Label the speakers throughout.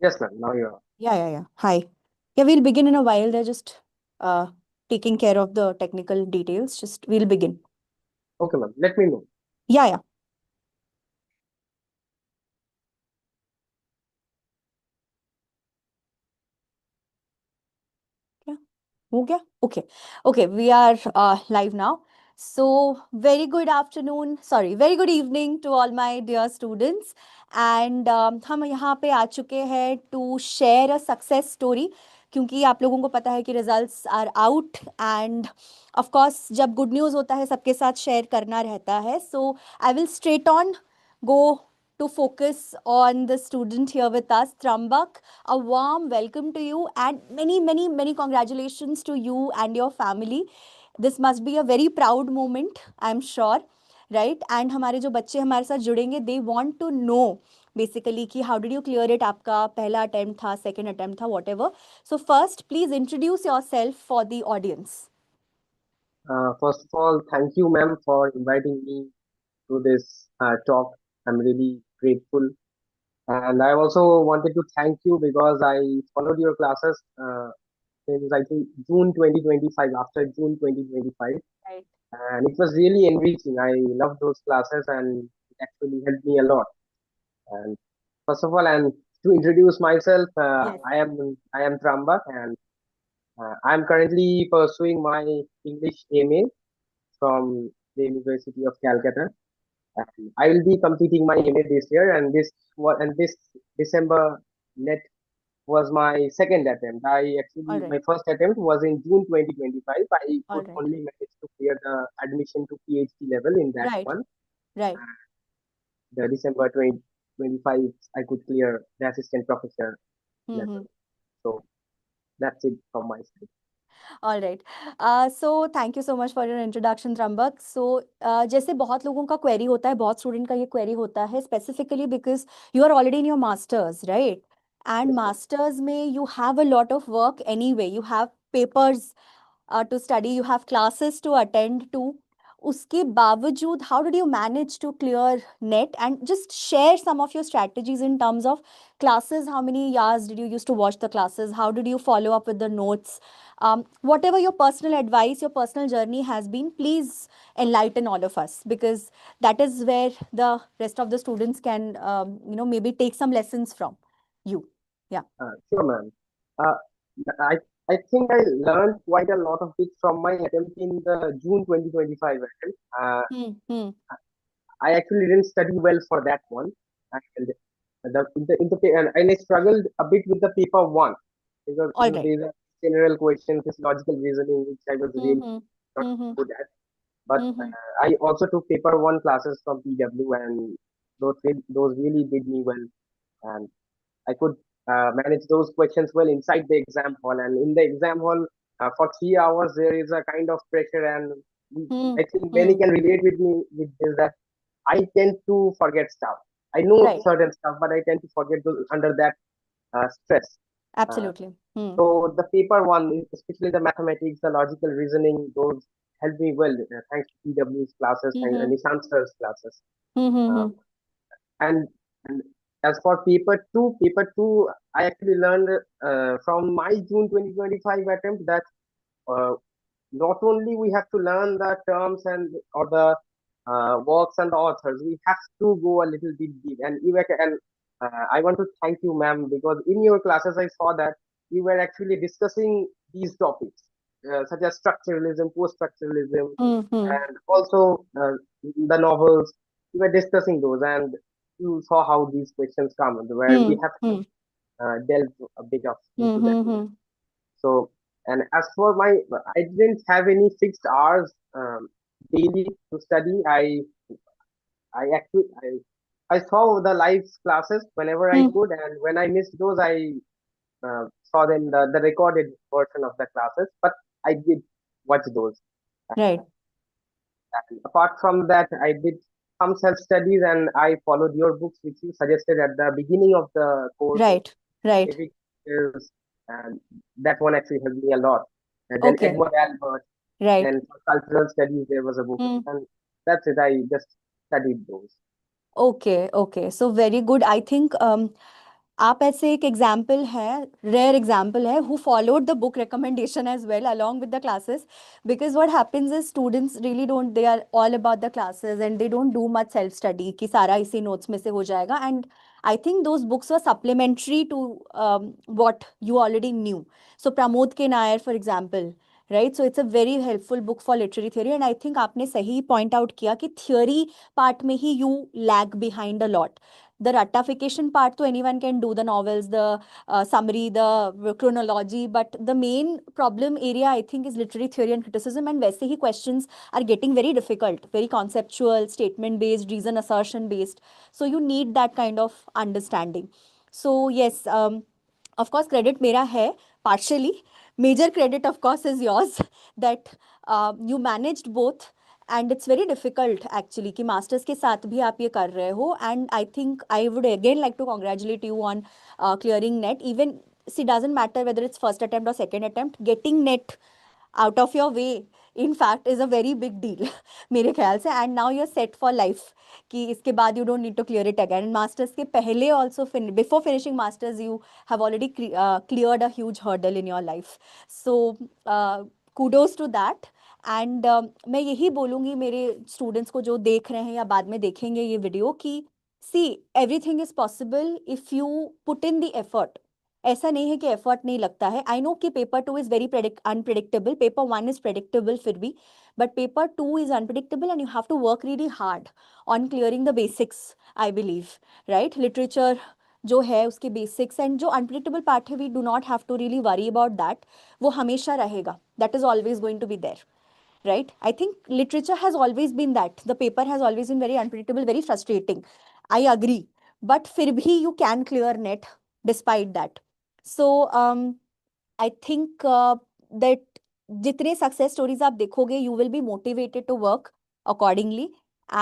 Speaker 1: Yes, ma'am. Now you are.
Speaker 2: Yeah. Hi. Yeah, we'll begin in a while. They're just uh taking care of the technical details. Just we'll begin.
Speaker 1: Okay, ma'am. Let me know.
Speaker 2: Yeah. क्या हो गया? Okay, we are live now. So very good afternoon, very good evening to all my dear students. And हम यहाँ पे आ चुके हैं to share a success story, क्योंकि आप लोगों को पता है कि results are out and of course जब good news होता है सबके साथ share करना रहता है. So I will straight on go to focus on the student here with us, Trambak. A warm welcome to you and many congratulations to you and your family. This must be a very proud moment, I'm sure, right? And हमारे जो बच्चे हमारे साथ जुड़ेंगे, they want to know basically कि how did you clear it? आपका पहला attempt था, second attempt था, whatever. So first, please introduce yourself for the audience.
Speaker 1: First of all, thank you, ma'am, for inviting me to this talk. I'm really grateful. And I also wanted to thank you because I followed your classes since I think June 2025, after June 2025.
Speaker 2: Right.
Speaker 1: And it was really enriching. I loved those classes and it actually helped me a lot. And first of all, and to introduce myself,
Speaker 2: Yes.
Speaker 1: I am Trambak and I'm currently pursuing my English MA from the University of Calcutta. And I will be completing my MA this year, and this December net was my second attempt.
Speaker 2: All right.
Speaker 1: My first attempt was in June 2025. I
Speaker 2: All
Speaker 1: could
Speaker 2: right.
Speaker 1: only manage to clear the admission to PhD level in that
Speaker 2: Right.
Speaker 1: one.
Speaker 2: Right.
Speaker 1: The December 2025, I could clear the assistant professor level. So that's it from my side.
Speaker 2: All right. So thank you so much for your introduction, Trambak. So जैसे बहुत लोगों का query होता है, बहुत student का ये query होता है, specifically because you are already in your masters, right? And
Speaker 1: Yes, ma'am.
Speaker 2: masters में you have a lot of work anyway. You have papers to study, you have classes to attend to. उसके बावजूद, how did you manage to clear net? And just share some of your strategies in terms of classes. How many hours did you use to watch the classes? How did you follow up with the notes? Whatever your personal advice, your personal journey has been, please enlighten all of us, because that is where the rest of the students can, maybe take some lessons from you. Yeah.
Speaker 1: Sure, ma'am. Uh, I I think I learned quite a lot of it from my attempt in the June 2025 attempt. I actually didn't study well for that one, and and I struggled a bit with the paper one because
Speaker 2: All right.
Speaker 1: these are general questions, this logical reasoning, which I was really not good at. But I also took paper one classes from PW, and those really did me well, and I could manage those questions well inside the exam hall. And in the exam hall, for 3 hours, there is a kind of pressure, and I think many can relate with me with this, that I tend to forget stuff. I know
Speaker 2: Right.
Speaker 1: certain stuff, but I tend to forget those under that stress. Uh,
Speaker 2: Absolutely.
Speaker 1: so the paper one, especially the mathematics, the logical reasoning, those helped me well, thanks to PW's classes and Nishant sir's classes. Um, and, and as for paper two, I actually learned from my June 2025 attempt that uh, not only we have to learn the terms and or the works and the authors, we have to go a little bit deep. And I want to thank you, ma'am, because in your classes I saw that you were actually discussing these topics, such as structuralism, post-structuralism, and also the novels. You were discussing those, and you saw how these questions come, where we have to delve a bit of into that. So, and as for I didn't have any fixed hours daily to study. I saw the live classes whenever I could, and when I missed those, I saw them the recorded version of the classes. But I did watch those.
Speaker 2: Right.
Speaker 1: And apart from that, I did some self studies, and I followed your books, which you suggested at the beginning of the course.
Speaker 2: Right.
Speaker 1: Civic skills, and that one actually helped me a lot. And then
Speaker 2: Okay.
Speaker 1: Edward Albert,
Speaker 2: Right.
Speaker 1: and for cultural studies there was a book, and that's it. I just studied those.
Speaker 2: Okay. So very good. I think आप ऐसे एक example है, rare example है, who followed the book recommendation as well along with the classes, because what happens is students really don't, they are all about the classes and they don't do much self study कि सारा इसी notes में से हो जाएगा. And I think those books were supplementary to what you already knew. So Pramod K Nair, for example, right? So it's a very helpful book for literary theory. And I think आपने सही point out किया कि theory part में ही you lag behind a lot. The ratification part, to anyone can do, the novels, the summary, the chronology, but the main problem area I think is literary theory and criticism, and वैसे ही questions are getting very difficult, very conceptual, statement based, reason assertion based. So you need that kind of understanding. So yes, of course credit मेरा है partially. Major credit of course is yours that you managed both. And it's very difficult actually कि masters के साथ भी आप ये कर रहे हो. And I think I would again like to congratulate you on clearing NET. Even see doesn't matter whether it's first attempt और second attempt, getting NET out of your way in fact is a very big deal मेरे ख्याल से. and now you're set for life कि इसके बाद you don't need to clear it again. and masters के पहले also before finishing masters you have already cleared a huge hurdle in your life. So kudos to that. And मैं यही बोलूँगी मेरे students को जो देख रहे हैं या बाद में देखेंगे ये वीडियो कि see everything is possible if you put in the effort. ऐसा नहीं है कि एफर्ट नहीं लगता है. आई नो कि paper 2 is very unpredictable, paper 1 is predictable फिर भी, but paper 2 is unpredictable and you have to work really hard on clearing the basics. I believe right, literature जो है उसके बेसिक्स एंड जो अनप्रिडिक्टेबल पार्ट है we do not have to really worry about that. वो हमेशा रहेगा, that is always going to be there. Right? I think literature has always been that. The paper has always been very unpredictable, very frustrating. I agree. But फिर भी you can clear net despite that. So I think that जितने success stories आप देखोगे, you will be motivated to work accordingly.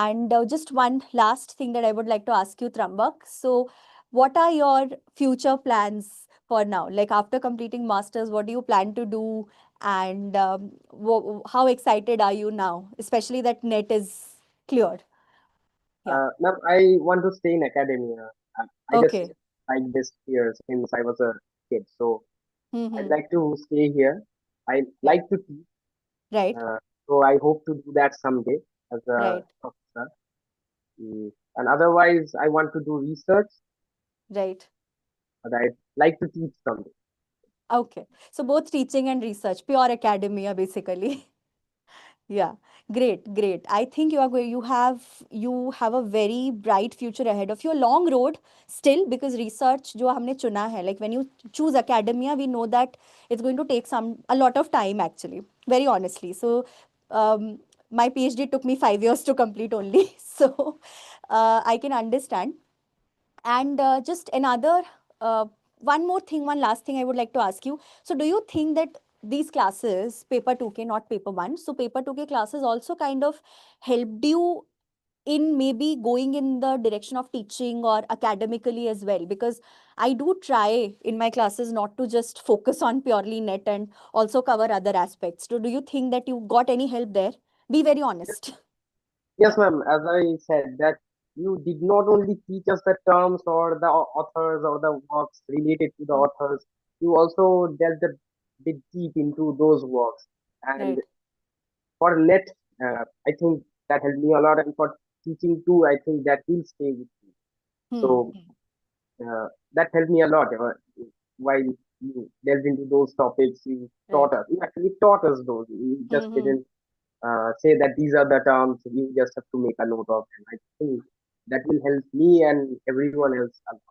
Speaker 2: And just one last thing that I would like to ask you, Trambak. So what are your future plans for now? Like after completing masters, what do you plan to do? And how excited are you now, especially that net is cleared? Yeah.
Speaker 1: Ma'am, I want to stay in academia. I just
Speaker 2: Okay.
Speaker 1: like this here since I was a kid, so I'd
Speaker 2: Mm-hmm.
Speaker 1: like to stay here. I
Speaker 2: Right.
Speaker 1: like to teach,
Speaker 2: Right.
Speaker 1: so I hope to do that someday as a
Speaker 2: Right.
Speaker 1: professor. And otherwise, I want to do research,
Speaker 2: Right.
Speaker 1: but I'd like to teach someday.
Speaker 2: Okay. So both teaching and research, pure academia basically. Yeah, great, great. I think you are going, you have a very bright future ahead of you. A long road still, because research जो हमने चुना है, like when you choose academia, we know that it's going to take a lot of time actually, very honestly. So my PhD took me 5 years to complete only. So I can understand. And just another, one more thing, one last thing I would like to ask you. So do you think that these classes, paper 2K, not paper 1, so paper 2K classes also kind of helped you in maybe going in the direction of teaching or academically as well? Because I do try in my classes not to just focus on purely net and also cover other aspects. So do you think that you got any help there? Be very honest.
Speaker 1: Yes,
Speaker 2: Yeah.
Speaker 1: ma'am. As I said, that you did not only teach us the terms or the authors or the works related to the
Speaker 2: Mm.
Speaker 1: authors, you also delved a bit deep into those works. And
Speaker 2: Right.
Speaker 1: for net, I think that helped me a lot. And for teaching too, I think that will stay with me.
Speaker 2: Hmm.
Speaker 1: So that helped me a lot. While you delved into those topics, you taught
Speaker 2: Right.
Speaker 1: us. You actually taught us those. You just
Speaker 2: Hmm.
Speaker 1: didn't say that these are the terms. You just have to make a note of them. I think that will help me and everyone else a lot.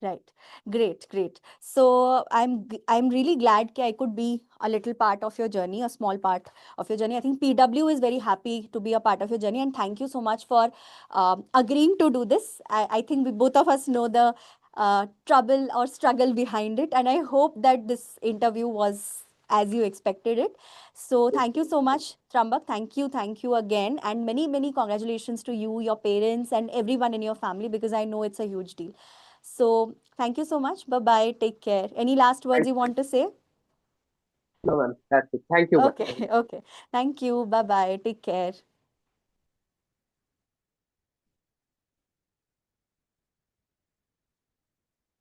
Speaker 2: Right. Great, great. So I'm really glad that I could be a little part of your journey, a small part of your journey. I think PW is very happy to be a part of your journey, and thank you so much for agreeing to do this. I think we both of us know the trouble or struggle behind it, and I hope that this interview was as you expected it. So
Speaker 1: Yes,
Speaker 2: thank you so much, Trambak. Thank you again, and many, many congratulations to you, your parents, and everyone in your family, because I know it's a huge deal. So thank you so much. Bye bye. Take care. Any last words
Speaker 1: thank
Speaker 2: you want to say?
Speaker 1: you, ma'am. That's it. Thank you, ma'am.
Speaker 2: Okay. Okay. Thank you. Bye bye. Take care.